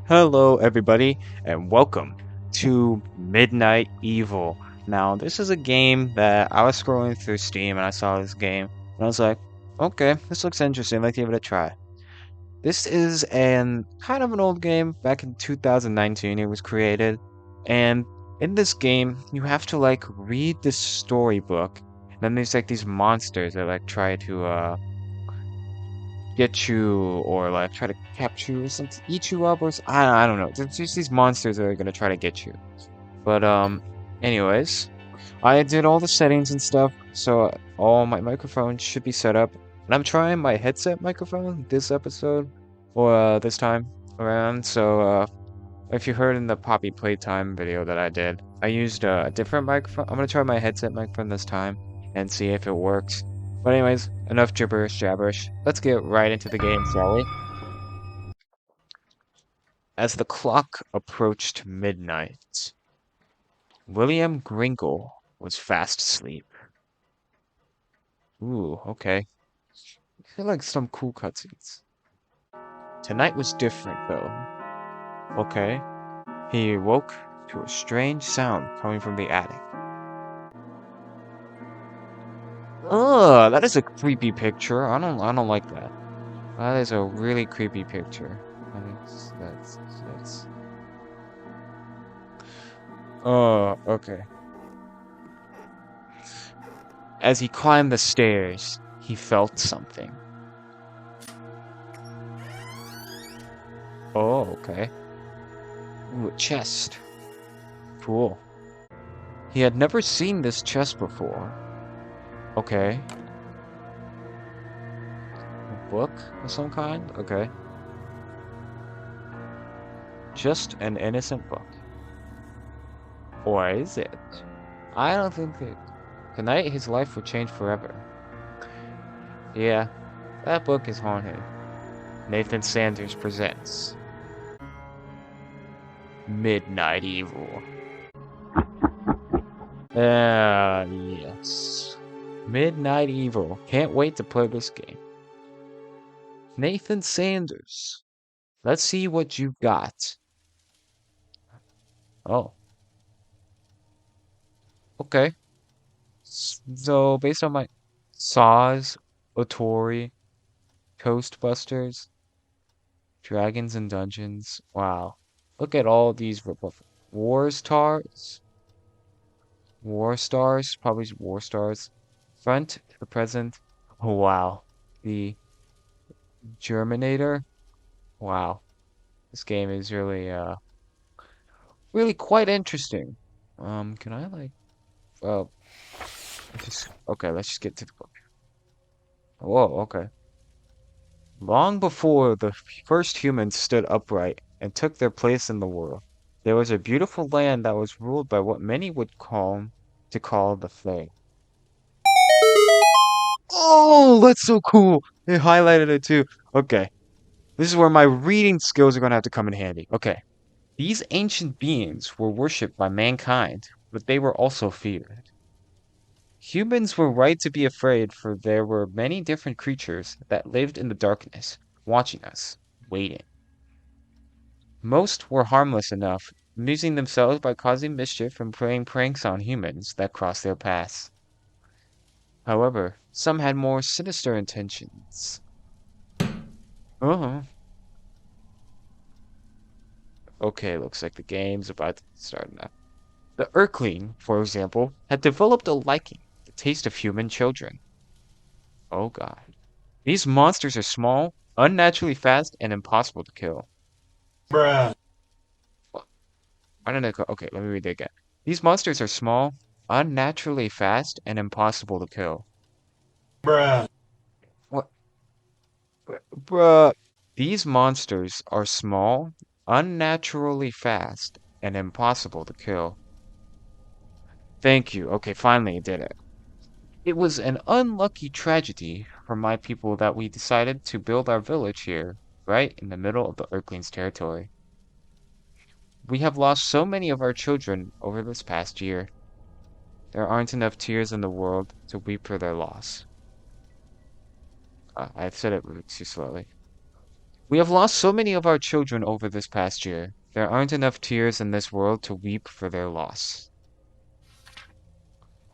Hello, everybody, and welcome to Midnight Evil. Now, this is a game that I was scrolling through Steam and I saw this game, and I was like, okay, this looks interesting. Let's give it a try. This is an kind of an old game. Back in 2019, it was created, and in this game, you have to like read the storybook. And then there's like these monsters that like try to get you or like try to capture you or something, eat you up or I don't know. There's just these monsters that are gonna try to get you. But anyways, I did all the settings and stuff, so all my microphones should be set up. And I'm trying my headset microphone this episode or this time around. So if you heard in the Poppy Playtime video that I did, I used a different microphone. I'm gonna try my headset microphone this time and see if it works. But anyways, enough gibberish jabberish. Let's get right into the game, shall we? As the clock approached midnight, William Gringle was fast asleep. Ooh, okay. I feel like some cool cutscenes. Tonight was different, though. Okay. He woke to a strange sound coming from the attic. Ugh, that is a creepy picture. I don't like that. That is a really creepy picture. I think that's Oh, okay. As he climbed the stairs, he felt something. Oh, okay. Ooh, a chest. Cool. He had never seen this chest before. Okay. A book of some kind? Okay. Just an innocent book. Or is it? I don't think it. Tonight his life would change forever. Yeah, that book is haunted. Nathan Sanders presents Midnight Evil. Yes. Midnight Evil. Can't wait to play this game. Nathan Sanders. Let's see what you got. Oh, okay. So, based on my Saws, Otori, Ghostbusters, Dragons and Dungeons. Wow. Look at all these War Stars. War Stars. Probably War Stars. Front to the present. Oh, wow. The Germinator. Wow. This game is really quite interesting. Can I like, well, let's just get to the book. Whoa, okay. Long before the first humans stood upright and took their place in the world, there was a beautiful land that was ruled by what many would call the Fae. Oh, that's so cool! They highlighted it too. Okay, this is where my reading skills are gonna have to come in handy. Okay. These ancient beings were worshipped by mankind, but they were also feared. Humans were right to be afraid, for there were many different creatures that lived in the darkness, watching us, waiting. Most were harmless enough, amusing themselves by causing mischief and playing pranks on humans that crossed their paths. However, some had more sinister intentions. Oh, okay, looks like the game's about to start now. The Urkling, for example, had developed a liking for the taste of human children. Oh god. These monsters are small, unnaturally fast, and impossible to kill. Bruh. Wha- I don't know. Okay, let me read that again. These monsters are small, unnaturally fast, and impossible to kill. Bruh. What? Bruh. These monsters are small, unnaturally fast, and impossible to kill. Thank you. Okay, finally I did it. It was an unlucky tragedy for my people that we decided to build our village here, right in the middle of the Earthlings' territory. We have lost so many of our children over this past year. There aren't enough tears in the world to weep for their loss. I've said it too slowly. We have lost so many of our children over this past year. There aren't enough tears in this world to weep for their loss.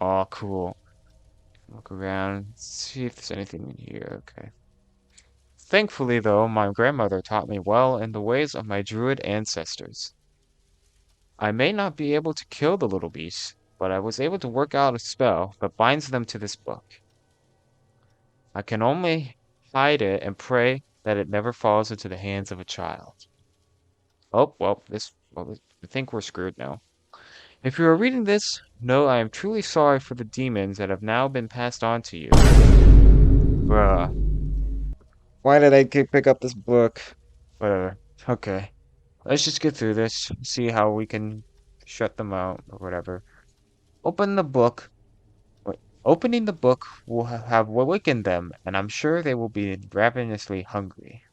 Oh, cool. Look around, see if there's anything in here. Okay. Thankfully, though, my grandmother taught me well in the ways of my druid ancestors. I may not be able to kill the little beasts, but I was able to work out a spell that binds them to this book. I can only hide it and pray that it never falls into the hands of a child. Oh, well, I think we're screwed now. If you are reading this, know I am truly sorry for the demons that have now been passed on to you. Bruh. Why did I pick up this book? Whatever. Okay. Let's just get through this. See how we can shut them out or whatever. Open the book. Wait. Opening the book will have awakened them, and I'm sure they will be ravenously hungry.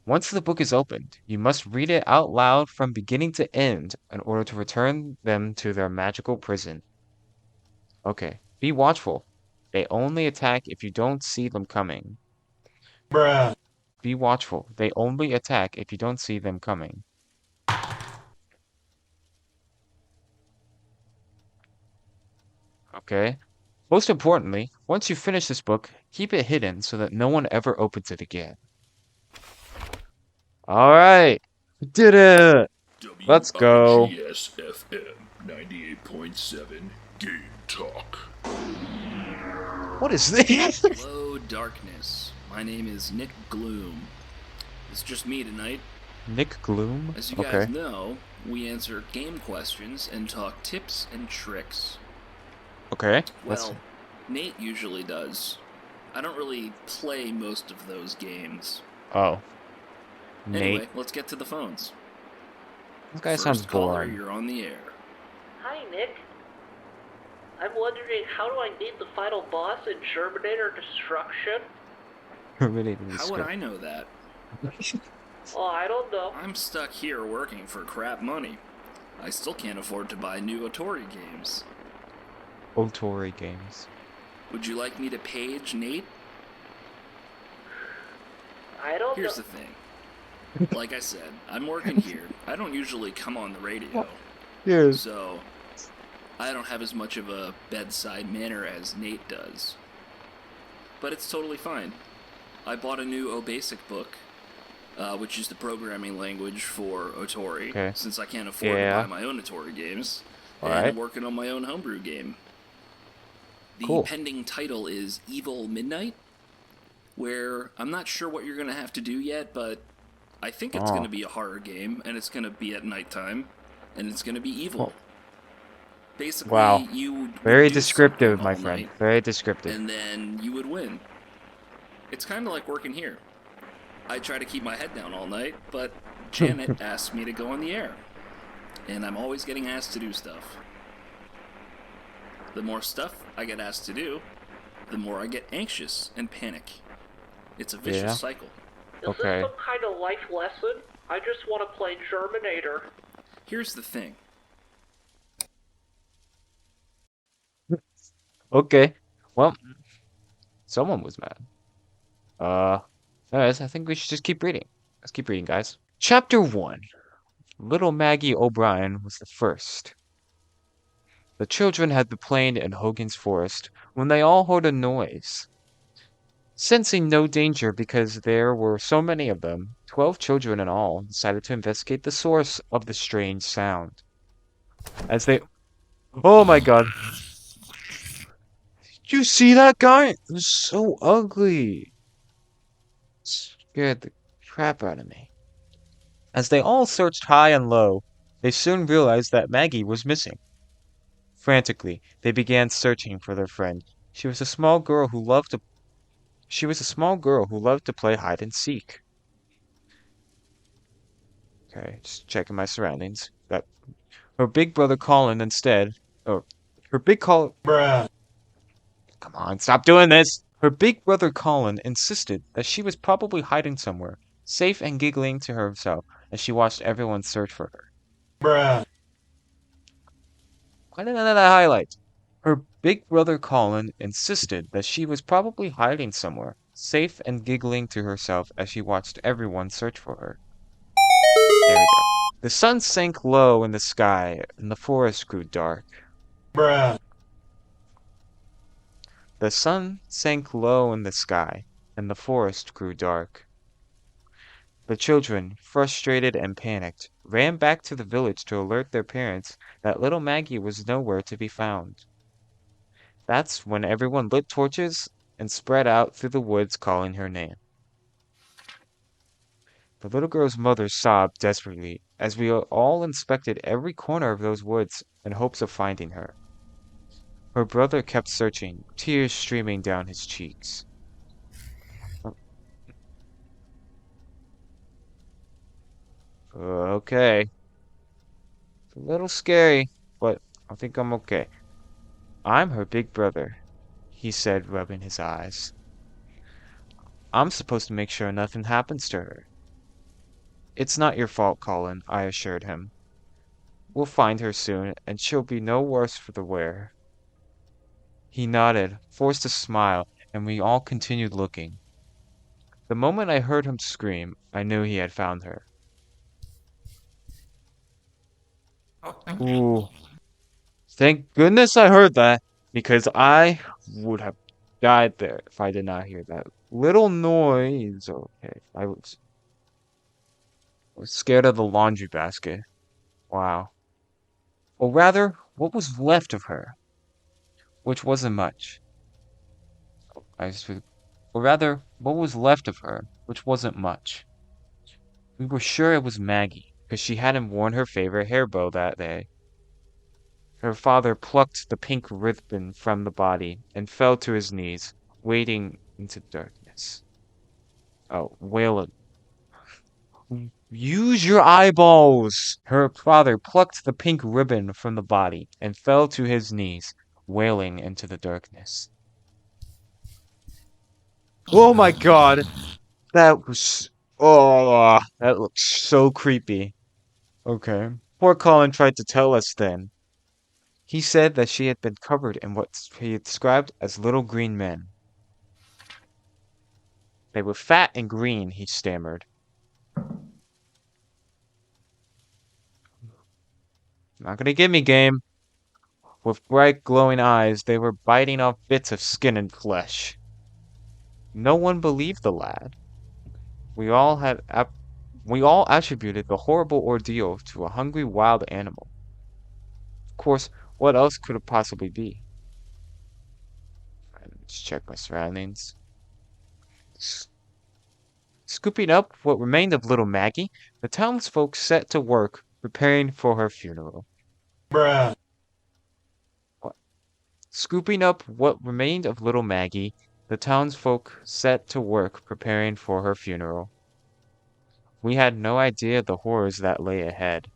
Once the book is opened, you must read it out loud from beginning to end in order to return them to their magical prison. Okay. Be watchful. They only attack if you don't see them coming. Bruh. Be watchful. They only attack if you don't see them coming. Okay. Most importantly, once you finish this book, keep it hidden so that no one ever opens it again. Alright! We did it! Let's go. WIGS-FM 98.7 Game Talk. What is this? Hello, darkness. My name is Nick Gloom. It's just me tonight. Nick Gloom? As you guys Okay. know, we answer game questions and talk tips and tricks. Okay. Well, Nate usually does. I don't really play most of those games. Oh. Anyway, Nate. let's get to the phones. This guy First sounds caller, boring. you're on the air. Hi, Nick. I'm wondering, how do I beat the final boss in Terminator Destruction? Really How would I know that? Oh, I don't know. I'm stuck here working for crap money. I still can't afford to buy new Atari games. Otori games. Would you like me to page Nate? I don't Here's know. the thing. Like I said, I'm working here. I don't usually come on the radio. Yes. So, I don't have as much of a bedside manner as Nate does. But it's totally fine. I bought a new OBasic book, which is the programming language for Otori, Okay. since I can't afford Yeah. to buy my own Otori games. Alright. And I'm working on my own homebrew game. The Cool. pending title is Evil Midnight, where I'm not sure what you're going to have to do yet, but I think it's Oh. going to be a horror game, and it's going to be at nighttime, and it's going to be evil. Basically, Wow. you would Very do descriptive, something my all friend. night, Very descriptive. and then you would win. It's kind of like working here. I try to keep my head down all night, but Janet asks me to go on the air, and I'm always getting asked to do stuff. The more stuff I get asked to do, the more I get anxious and panic. It's a vicious Yeah. cycle. Is Okay. this some kind of life lesson? I just want to play Terminator. Here's the thing. Okay. Well, someone was mad. Anyways, I think we should just keep reading. Let's keep reading, guys. Chapter 1. Little Maggie O'Brien was the first. The children had been playing in Hogan's Forest when they all heard a noise. Sensing no danger because there were so many of them, 12 children in all decided to investigate the source of the strange sound. As they... Oh my god. Did you see that guy? It was so ugly. Scared the crap out of me. As they all searched high and low, they soon realized that Maggie was missing. Frantically, they began searching for their friend. She was a small girl who loved to play hide and seek. Okay, just checking my surroundings. That her big brother Colin instead, oh, her big call. Bruh. Come on, stop doing this. Her big brother Colin insisted that she was probably hiding somewhere, safe and giggling to herself as she watched everyone search for her. Bruh. Why didn't that highlight? Her big brother Colin insisted that she was probably hiding somewhere, safe and giggling to herself as she watched everyone search for her. There we go. The sun sank low in the sky, and the forest grew dark. Bruh. The sun sank low in the sky, and the forest grew dark. The children, frustrated and panicked, ran back to the village to alert their parents that little Maggie was nowhere to be found. That's when everyone lit torches and spread out through the woods calling her name. The little girl's mother sobbed desperately as we all inspected every corner of those woods in hopes of finding her. Her brother kept searching, tears streaming down his cheeks. Okay. It's a little scary, but I think I'm okay. I'm her big brother, he said, rubbing his eyes. I'm supposed to make sure nothing happens to her. It's not your fault, Colin, I assured him. We'll find her soon, and she'll be no worse for the wear. He nodded, forced a smile, and we all continued looking. The moment I heard him scream, I knew he had found her. Ooh. Thank goodness I heard that, because I would have died there if I did not hear that little noise. Okay, I was scared of the laundry basket. Wow. Or rather, what was left of her, which wasn't much. Or rather, what was left of her, which wasn't much. We were sure it was Maggie, because she hadn't worn her favorite hair bow that day. Her father plucked the pink ribbon from the body and fell to his knees, wading into darkness. Oh, Waylon. Use your eyeballs! Her father plucked the pink ribbon from the body and fell to his knees, wailing into the darkness. Oh my god! That was... Oh, that looks so creepy. Okay. Poor Colin tried to tell us then. He said that she had been covered in what he had described as little green men. They were fat and green, he stammered. Not gonna get me, game. With bright, glowing eyes, they were biting off bits of skin and flesh. No one believed the lad. We all attributed the horrible ordeal to a hungry wild animal. Of course, what else could it possibly be? Let's check my surroundings. Scooping up what remained of little Maggie, the townsfolk set to work preparing for her funeral. Bruh. Scooping up what remained of little Maggie, the townsfolk set to work preparing for her funeral. We had no idea the horrors that lay ahead.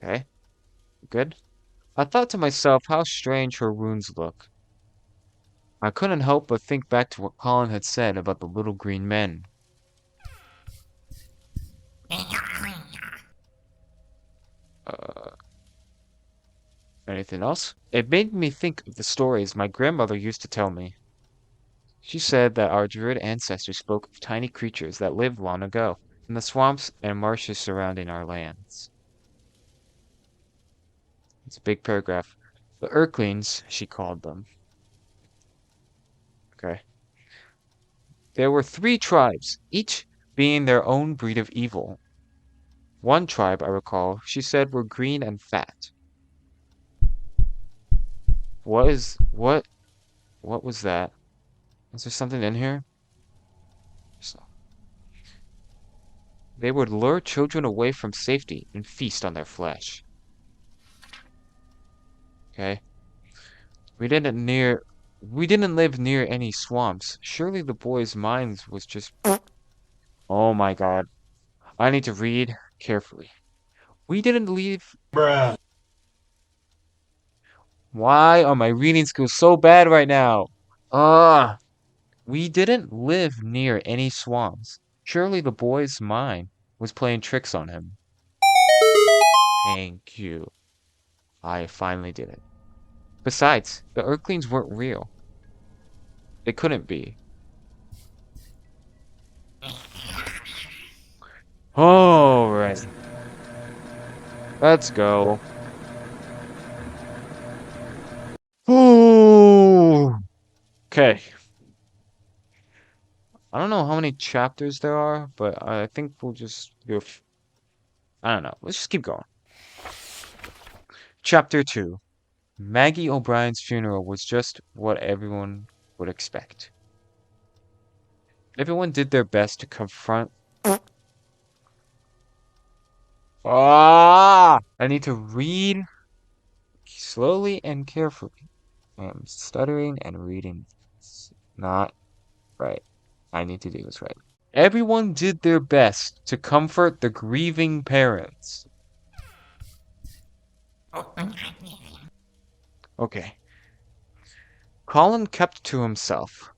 Okay, good. I thought to myself how strange her wounds look. I couldn't help but think back to what Colin had said about the little green men. Anything else? It made me think of the stories my grandmother used to tell me. She said that our druid ancestors spoke of tiny creatures that lived long ago in the swamps and marshes surrounding our lands. It's a big paragraph. The Urklings, she called them. Okay. There were 3 tribes, each being their own breed of evil. One tribe, I recall, she said were green and fat. What was that? Is there something in here? They would lure children away from safety and feast on their flesh. Okay. We didn't live near any swamps. Surely the boy's mind was just... Oh my god. I need to read carefully. We didn't leave... Bruh. Why are my reading skills so bad right now? We didn't live near any swamps. Surely the boy's mind was playing tricks on him. Thank you. I finally did it. Besides, the Earthlings weren't real. They couldn't be. Alright. Let's go. Ooh. Okay. I don't know how many chapters there are, but I think we'll just do I don't know. Let's just keep going. Chapter 2. Maggie O'Brien's funeral was just what everyone would expect. Everyone did their best to confront. Ah! I need to read slowly and carefully. I'm stuttering and reading. It's not right. I need to do this right. Everyone did their best to comfort the grieving parents. Okay. Colin kept to himself.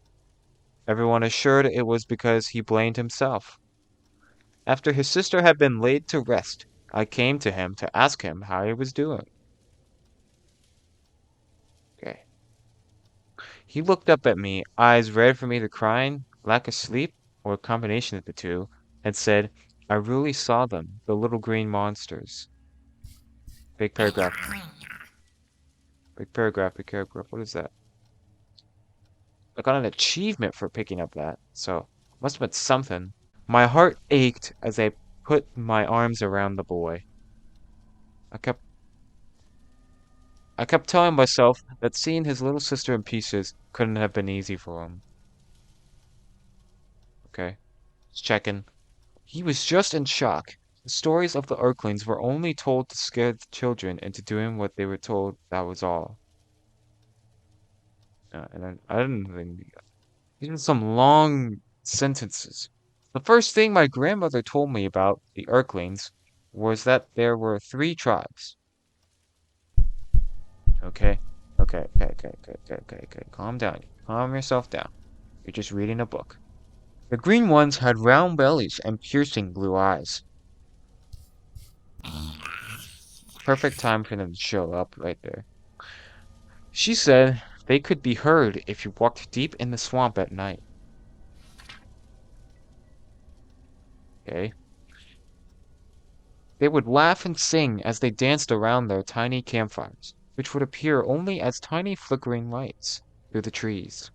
Everyone assured it was because he blamed himself. After his sister had been laid to rest, I came to him to ask him how he was doing. Okay. He looked up at me, eyes red from either crying, lack of sleep, or a combination of the two, and said, I really saw them, the little green monsters. Big paragraph. Big paragraph, big paragraph. What is that? I got an achievement for picking up that, so must have been something. My heart ached as I put my arms around the boy. I kept telling myself that seeing his little sister in pieces couldn't have been easy for him. Okay, just checking. He was just in shock. The stories of the Earthlings were only told to scare the children into doing what they were told, that was all. And I didn't think... These were some long sentences. The first thing my grandmother told me about the Earthlings was that there were 3 tribes. Okay, okay. Calm down. Calm yourself down. You're just reading a book. The green ones had round bellies and piercing blue eyes. Perfect time for them to show up right there. She said they could be heard if you walked deep in the swamp at night. Okay. They would laugh and sing as they danced around their tiny campfires, which would appear only as tiny flickering lights through the trees.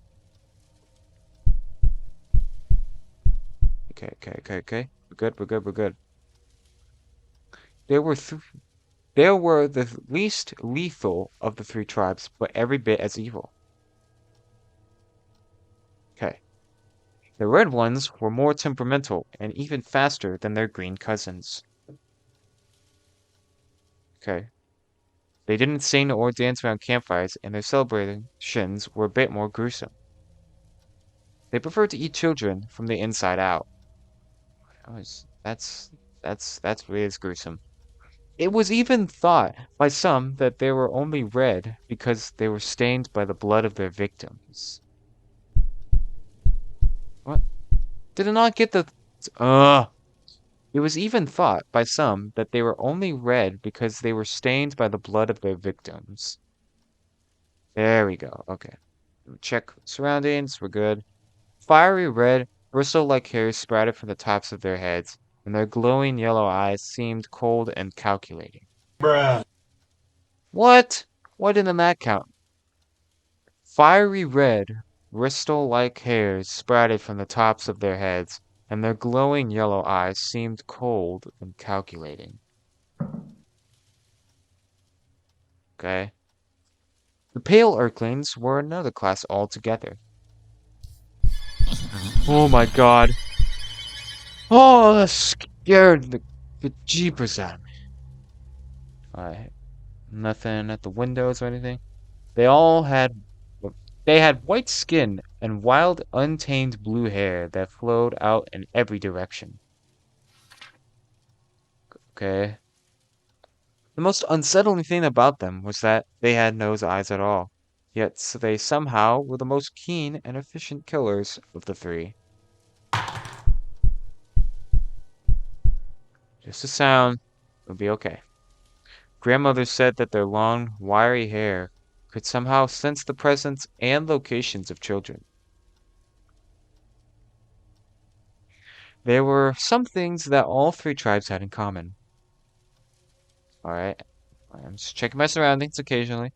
Okay. We're good. There were the least lethal of the 3 tribes, but every bit as evil. Okay. The red ones were more temperamental and even faster than their green cousins. Okay. They didn't sing or dance around campfires, and their celebrations were a bit more gruesome. They preferred to eat children from the inside out. That's really gruesome. It was even thought by some that they were only red because they were stained by the blood of their victims. What? Did I not get the... It was even thought by some that they were only red because they were stained by the blood of their victims. There we go. Okay. Check surroundings. We're good. Fiery red, bristle-like hairs sprouted from the tops of their heads, and their glowing yellow eyes seemed cold and calculating. Bruh. What? Why didn't that count? Fiery red, bristle-like hairs sprouted from the tops of their heads, and their glowing yellow eyes seemed cold and calculating. Okay. The pale Earthlings were another class altogether. Oh my god. Oh, that scared the jeepers out of me. Alright. Nothing at the windows or anything. They had white skin and wild, untamed blue hair that flowed out in every direction. Okay. The most unsettling thing about them was that they had no eyes at all. Yet they somehow were the most keen and efficient killers of the 3. Just a sound. It'll be okay. Grandmother said that their long, wiry hair could somehow sense the presence and locations of children. There were some things that all three tribes had in common. Alright, I'm just checking my surroundings occasionally.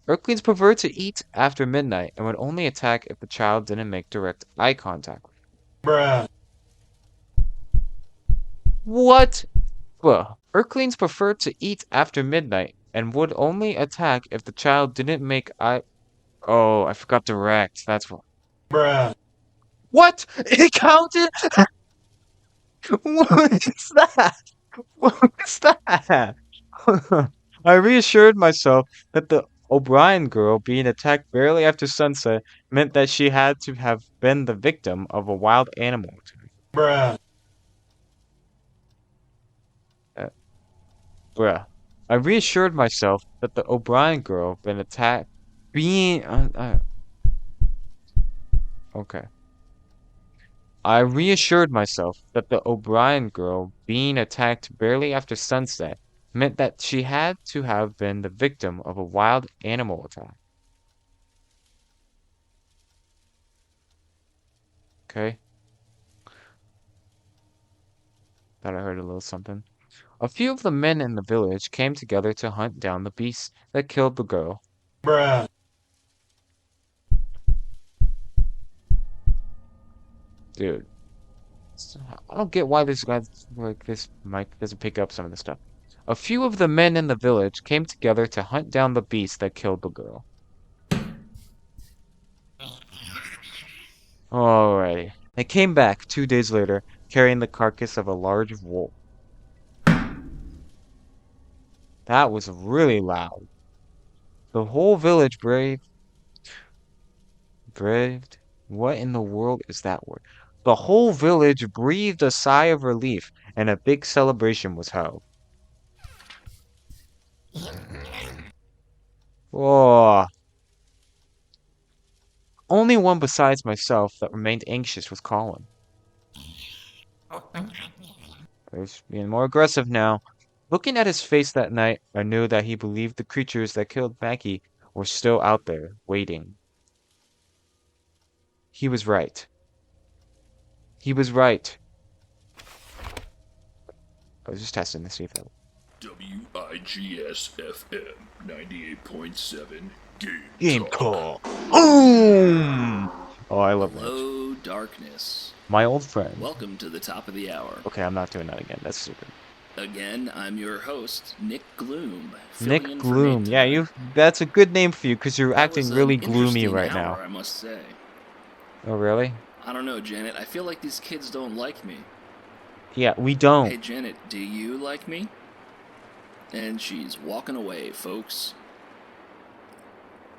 Earthlings preferred to eat after midnight and would only attack if the child didn't make direct eye contact. Bruh. What? Well, Earthlings preferred to eat after midnight and would only attack if the child didn't make eye... Oh, I forgot direct. That's what... Bruh. What? It counted? What is that? What is that? I reassured myself that the O'Brien girl being attacked barely after sunset meant that she had to have been the victim of a wild animal. Bruh. Bruh. I reassured myself that the O'Brien girl been attacked being okay. I reassured myself that the O'Brien girl being attacked barely after sunset meant that she had to have been the victim of a wild animal attack. Okay. Thought I heard a little something. A few of the men in the village came together to hunt down the beast that killed the girl. Bruh. Dude. I don't get why this guy, like, this mic doesn't pick up some of the stuff. A few of the men in the village came together to hunt down the beast that killed the girl. Alrighty. They came back 2 days later, carrying the carcass of a large wolf. That was really loud. The whole village braved? What in the world is that word? The whole village breathed a sigh of relief, and a big celebration was held. Oh. Only one besides myself that remained anxious was Colin. He's being more aggressive now. Looking at his face that night, I knew that he believed the creatures that killed Maggie were still out there, waiting. He was right. He was right. I was just testing to see if that... WIGS-FM 98.7 Game call. Boom! Oh, I love that. Hello, darkness. My old friend. Welcome to the top of the hour. Okay, I'm not doing that again. That's stupid. Again, I'm your host, Nick Gloom. Nick filling in for Gloom. Nate Yeah, tonight. that's a good name for you because you're That acting was an really gloomy interesting right hour, now. I must say. Oh, really? I don't know, Janet. I feel like these kids don't like me. Yeah, we don't. Hey, Janet, do you like me? And she's walking away, folks.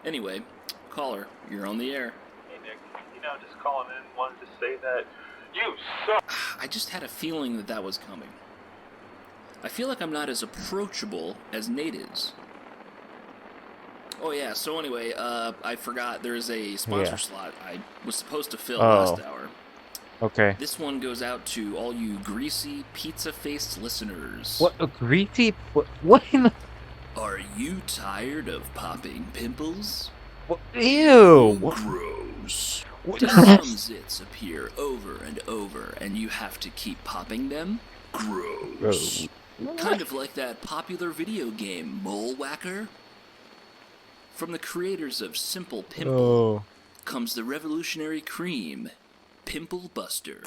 Anyway, caller, you're on the air. Hey Nick, just calling in, wanted to say that you suck. I just had a feeling that that was coming. I feel like I'm not as approachable as Nate is. Oh yeah, so anyway, I forgot there's a sponsor Yeah. slot I was supposed to fill Oh. last hour. Okay. This one goes out to all you greasy, pizza-faced listeners. What a greasy... What in the... Are you tired of popping pimples? Ew! What? Gross. Do some zits appear over and over and you have to keep popping them? Gross. Kind of like that popular video game, Mole Whacker? From the creators of Simple Pimple Oh. comes the revolutionary cream, Pimple Buster.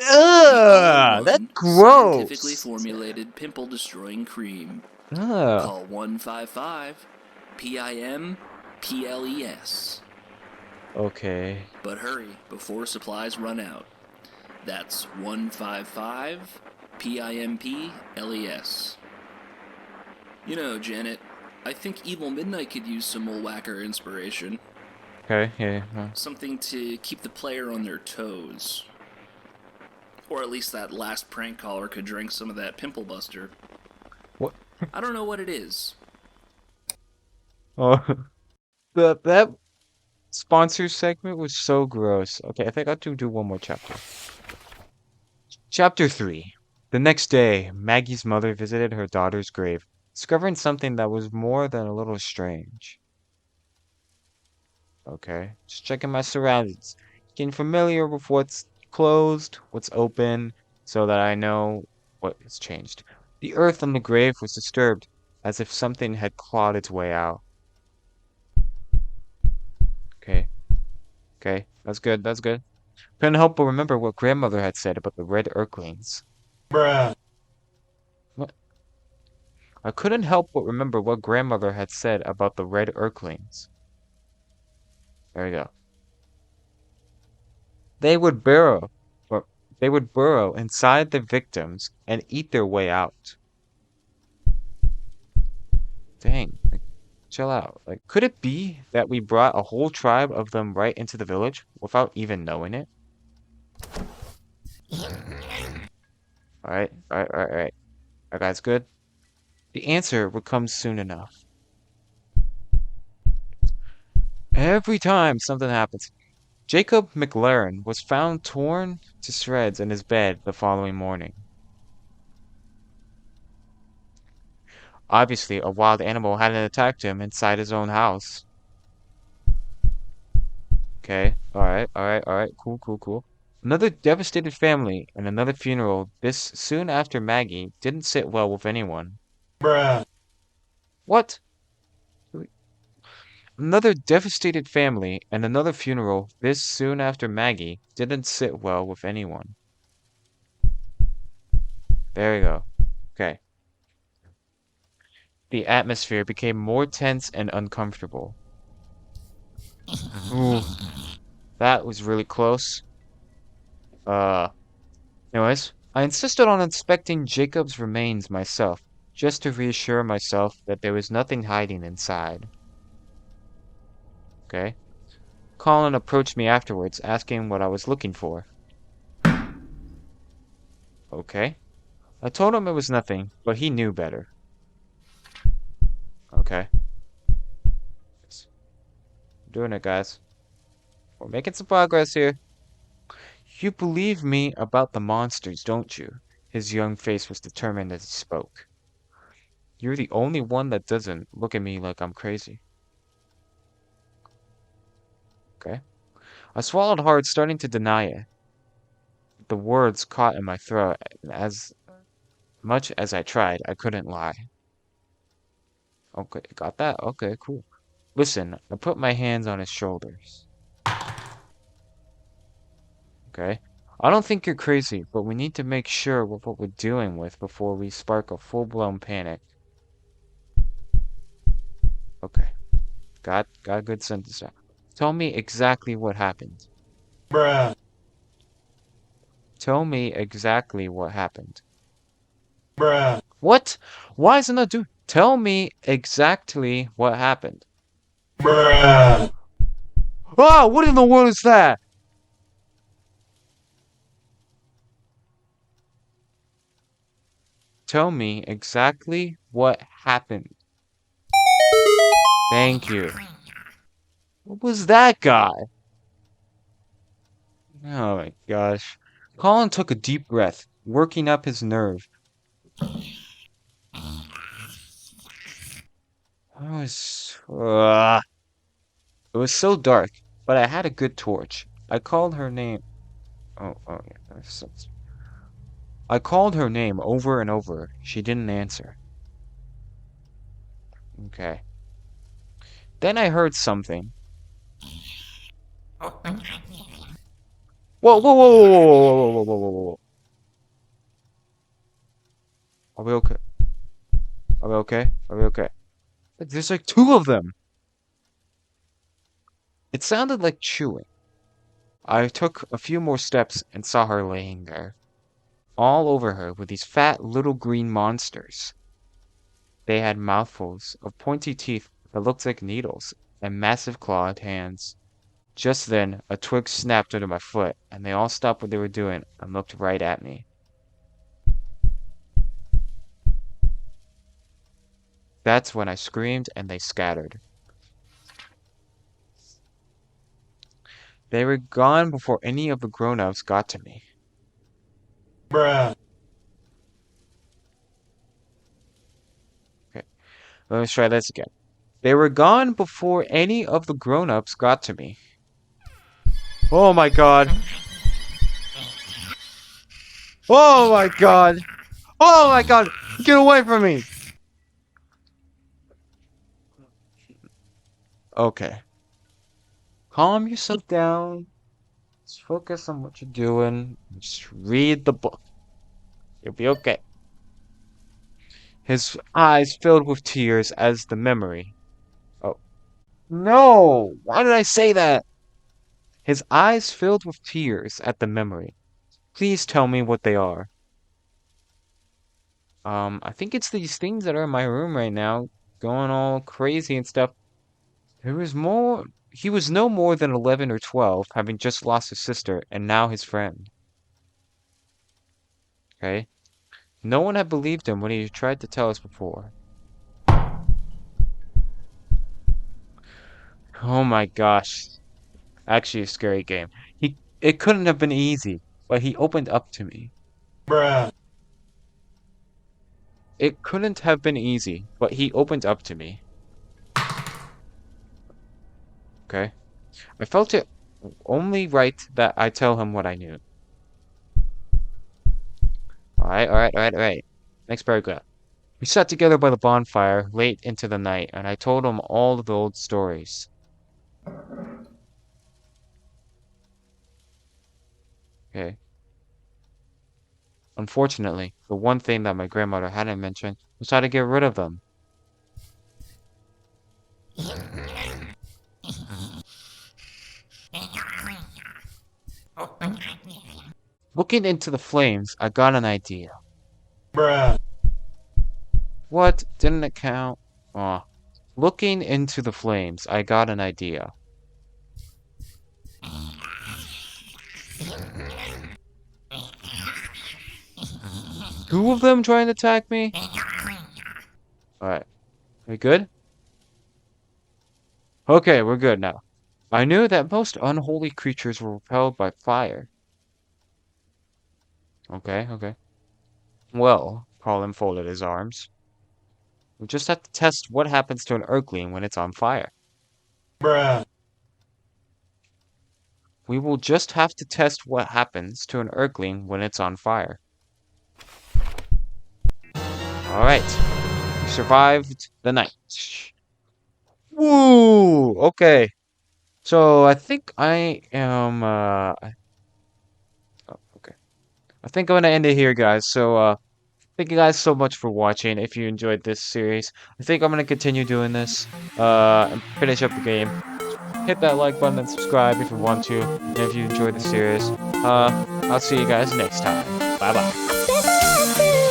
Ugh! That's Scientifically gross! formulated pimple-destroying cream. Ugh. Call 155-PIM-PLES. Okay. But hurry before supplies run out. That's 155-PIMPLES. You know, Janet, I think Evil Midnight could use some Mole Whacker inspiration. Okay, yeah. Something to keep the player on their toes. Or at least that last prank caller could drink some of that Pimple Buster. What? I don't know what it is. Oh. That sponsor segment was so gross. Okay, I think I have to do one more chapter. Chapter 3. The next day, Maggie's mother visited her daughter's grave, discovering something that was more than a little strange. Okay, just checking my surroundings. Getting familiar with what's closed, what's open, so that I know what has changed. The earth on the grave was disturbed, as if something had clawed its way out. Okay, okay, that's good, that's good. Couldn't help but remember what grandmother had said about the red Urklings. Bruh. What? I couldn't help but remember what grandmother had said about the red Urklings. There we go. They would burrow, or they would burrow inside the victims and eat their way out. Dang, like, chill out. Like, could it be that we brought a whole tribe of them right into the village without even knowing it? Alright, alright, alright, alright. Are guys good? The answer would come soon enough. Every time something happens, Jacob McLaren was found torn to shreds in his bed the following morning. Obviously, a wild animal hadn't attacked him inside his own house. Okay, alright, alright, alright, cool, cool, cool. Another devastated family and another funeral this soon after Maggie didn't sit well with anyone. Bruh. What? Another devastated family and another funeral this soon after Maggie didn't sit well with anyone. There we go. Okay. The atmosphere became more tense and uncomfortable. Ooh, that was really close. Anyways, I insisted on inspecting Jacob's remains myself, just to reassure myself that there was nothing hiding inside. Okay. Colin approached me afterwards, asking what I was looking for. Okay. I told him it was nothing, but he knew better. Okay. I'm doing it, guys. We're making some progress here. You believe me about the monsters, don't you? His young face was determined as he spoke. You're the only one that doesn't. Look at me like I'm crazy. Okay. I swallowed hard, starting to deny it. The words caught in my throat, and as much as I tried, I couldn't lie. Okay, got that? Okay, cool. Listen, I put my hands on his shoulders. Okay? I don't think you're crazy, but we need to make sure with what we're dealing with before we spark a full-blown panic. Okay. Got a good sentence out. Tell me exactly what happened. Bruh. Tell me exactly what happened. Bruh. What? Why isn't that do? Tell me exactly what happened. Bruh. Ah, what in the world is that? Tell me exactly what happened. Thank you. What was that guy? Oh my gosh. Colin took a deep breath, working up his nerve. It was so dark, but I had a good torch. I called her name. Oh, yeah. I called her name over and over. She didn't answer. Okay. Then I heard something. Whoa, whoa, whoa, whoa, whoa, whoa, whoa, whoa, whoa, whoa. Are we okay? Are we okay? Are we okay? There's like two of them. It sounded like chewing. I took a few more steps and saw her laying there. All over her were these fat little green monsters. They had mouthfuls of pointy teeth that looked like needles and massive clawed hands. Just then, a twig snapped under my foot, and they all stopped what they were doing and looked right at me. That's when I screamed and they scattered. They were gone before any of the grown-ups got to me. Bruh. Okay, let's try this again. They were gone before any of the grown-ups got to me. Oh my god. Oh my god. Oh my god. Get away from me. Okay. Calm yourself down. Just focus on what you're doing. Just read the book. You'll be okay. His eyes filled with tears as the memory. Oh. No! Why did I say that? His eyes filled with tears at the memory. Please tell me what they are. I think it's these things that are in my room right now, going all crazy and stuff. He was no more than 11 or 12, having just lost his sister, and now his friend. Okay? No one had believed him when he tried to tell us before. Oh my gosh. Actually a scary game. It couldn't have been easy, but he opened up to me. Bruh. It couldn't have been easy, but he opened up to me. Okay? I felt it only right that I tell him what I knew. Alright. Next paragraph. We sat together by the bonfire late into the night, and I told him all of the old stories. Okay. Unfortunately, the one thing that my grandmother hadn't mentioned was how to get rid of them. Looking into the flames, I got an idea. Bruh. What? Didn't it count? Aw. Looking into the flames, I got an idea. Two of them trying to attack me? Alright. We good? Okay, we're good now. I knew that most unholy creatures were repelled by fire. Okay. Well, Colin folded his arms. We just have to test what happens to an Urgling when it's on fire. Bruh. We will just have to test what happens to an Urgling when it's on fire. Alright. We survived the night. Woo! Okay. So, I think I am, oh, okay. I think I'm gonna end it here, guys. So, thank you guys so much for watching. If you enjoyed this series, I think I'm gonna continue doing this, and finish up the game. Hit that like button and subscribe if you want to, and if you enjoyed the series. I'll see you guys next time. Bye-bye.